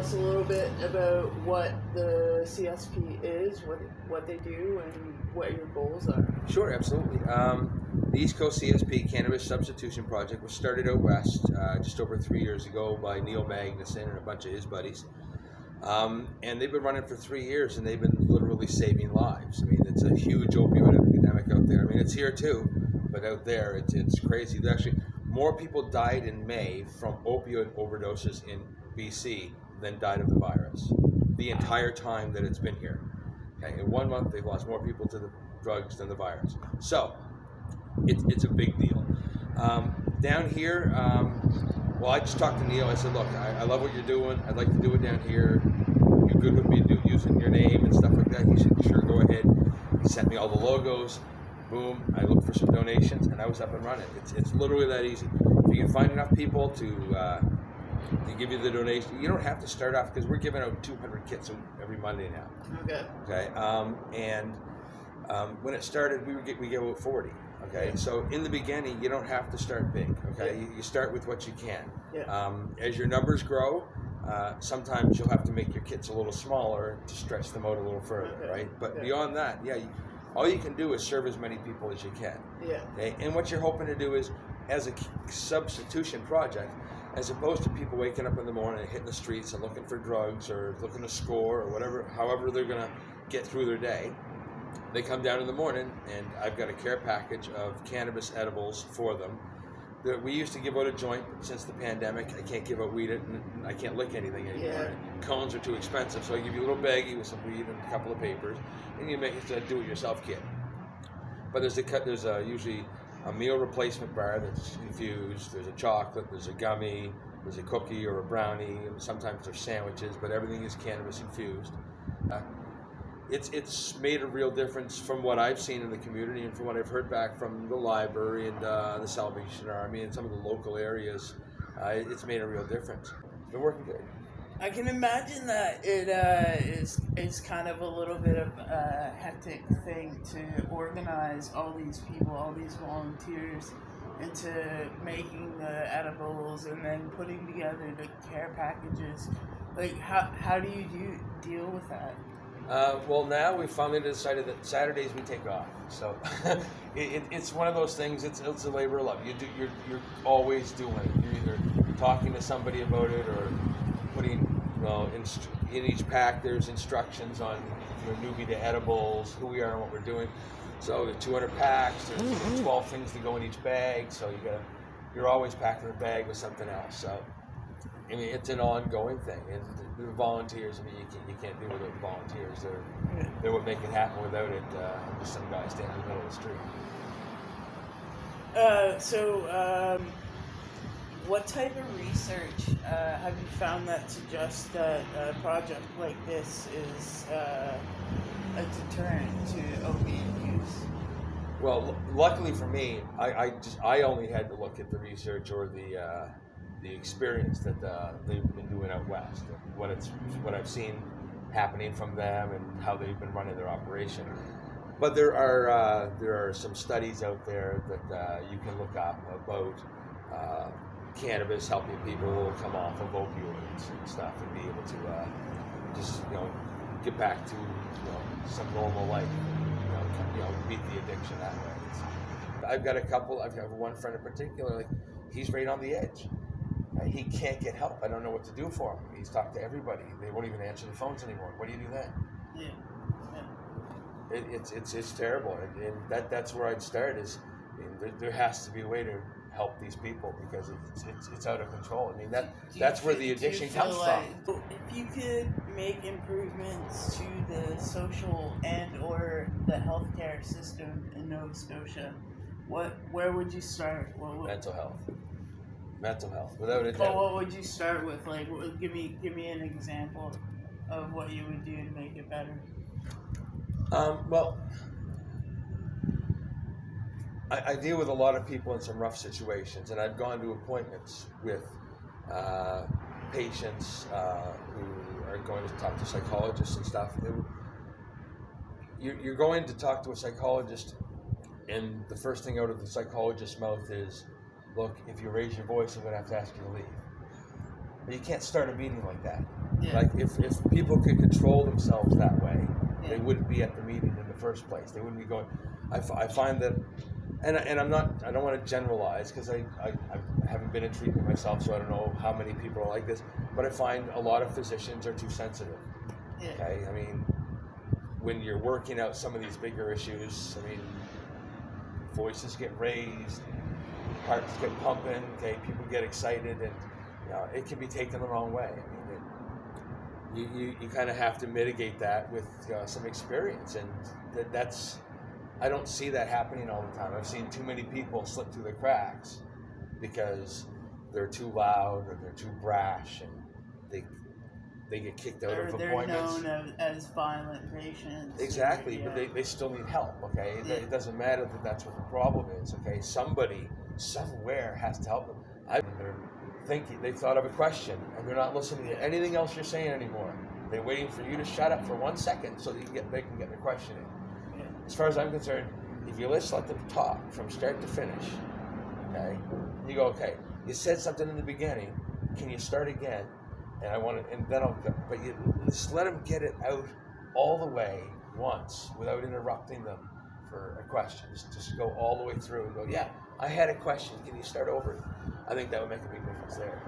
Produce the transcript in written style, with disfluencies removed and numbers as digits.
us a little bit about what the CSP is, what they do, and what your goals are? Sure, absolutely. The East Coast CSP Cannabis Substitution Project was started out west just over 3 years ago by Neil Magnuson and a bunch of his buddies. And they've been running for 3 years, and they've been literally saving lives. I mean, it's a huge opioid epidemic out there. I mean, it's here too, but out there, it's crazy. There actually, more people died in May from opioid overdoses in BC than died of the virus the entire time that it's been here. Okay, in 1 month, they've lost more people to the drugs than the virus. So, it's a big deal. Down here, well, I just talked to Neil. I said, look, I love what you're doing. I'd like to do it down here. You're good with me using your name and stuff like that. He said, sure, go ahead. He sent me all the logos. Boom. I looked for some donations, and I was up and running. It's literally that easy. If you can find enough people to give you the donation, you don't have to start off, because we're giving out 200 kits every Monday now. Okay. When it started, we gave out 40. Okay, so in the beginning, you don't have to start big. Okay, you start with what you can. As your numbers grow, sometimes you'll have to make your kits a little smaller to stretch them out a little further, right? But beyond that, all you can do is serve as many people as you can. Okay? And what you're hoping to do is, as a substitution project, as opposed to people waking up in the morning and hitting the streets and looking for drugs or looking to score or whatever, however they're going to get through their day, they come down in the morning, and I've got a care package of cannabis edibles for them. We used to give out a joint, but since the pandemic, I can't give out weed, and I can't lick anything anymore. Cones are too expensive, so I give you a little baggie with some weed and a couple of papers, and you make it a do-it-yourself kit. But there's usually a meal replacement bar that's infused. There's a chocolate, there's a gummy, there's a cookie or a brownie, and sometimes there's sandwiches, but everything is cannabis infused. It's made a real difference from what I've seen in the community and from what I've heard back from the library and the Salvation Army and some of the local areas. It's made a real difference. It's been working good. I can imagine that it is kind of a little bit of a hectic thing to organize all these people, all these volunteers, into making the edibles and then putting together the care packages. Like, how do you deal with that? Well, now we finally decided that Saturdays we take off. So it's one of those things. It's a labor of love. You're always doing it. You're either talking to somebody about it or putting, in each pack there's instructions on, if you're a newbie to edibles, who we are and what we're doing. So there's 200 packs. There's 12 things to go in each bag. So you're always packing a bag with something else. So I mean, it's an ongoing thing, and the volunteers. I mean, you can't do it without volunteers. They're what make it happen. Without it, just some guy standing in the middle of the street. What type of research have you found that suggests that a project like this is a deterrent to opiate use? Well, luckily for me, I only had to look at the research or the experience that they've been doing out west, what I've seen happening from them and how they've been running their operation. But there are some studies out there that you can look up about cannabis helping people come off of opioids and stuff and be able to just get back to some normal life, beat the addiction that way. I've got one friend in particular, like, he's right on the edge. He can't get help. I don't know what to do for him. He's talked to everybody. They won't even answer the phones anymore. What do you do then? It's terrible, and that's where I'd start. There has to be a way to help these people, because it's out of control. I mean, that's where the addiction comes from. If you could make improvements to the social and or the healthcare system in Nova Scotia, where would you start? Mental health, without a doubt. But what would you start with? Like, give me an example of what you would do to make it better. Well, I deal with a lot of people in some rough situations, and I've gone to appointments with patients who are going to talk to psychologists and stuff. You're going to talk to a psychologist, and the first thing out of the psychologist's mouth is, look, if you raise your voice, I'm going to have to ask you to leave. But you can't start a meeting like that. Yeah. Like if people could control themselves that way, Yeah. they wouldn't be at the meeting in the first place. They wouldn't be going. I find that, and I'm not. I don't want to generalize because I haven't been in treatment myself, so I don't know how many people are like this. But I find a lot of physicians are too sensitive. Yeah. Okay, I mean, when you're working out some of these bigger issues, I mean, voices get raised, hearts get pumping. Okay, people get excited, and it can be taken the wrong way. I mean, you kind of have to mitigate that with some experience, and that's. I don't see that happening all the time. I've seen too many people slip through the cracks because they're too loud or they're too brash, and they get kicked out of appointments. They're known as violent patients. Exactly, but they still need help, okay? Yeah. It doesn't matter that that's what the problem is, okay? Somebody, somewhere has to help them. They're thinking, they thought of a question, and they're not listening to anything else you're saying anymore. They're waiting for you to shut up for 1 second so they can get their question in. As far as I'm concerned, if you let them talk from start to finish, okay, you go, okay, you said something in the beginning, can you start again? And then I'll go, but you just let them get it out all the way once without interrupting them for a question. Just go all the way through and go, yeah, I had a question, can you start over? I think that would make a big difference there.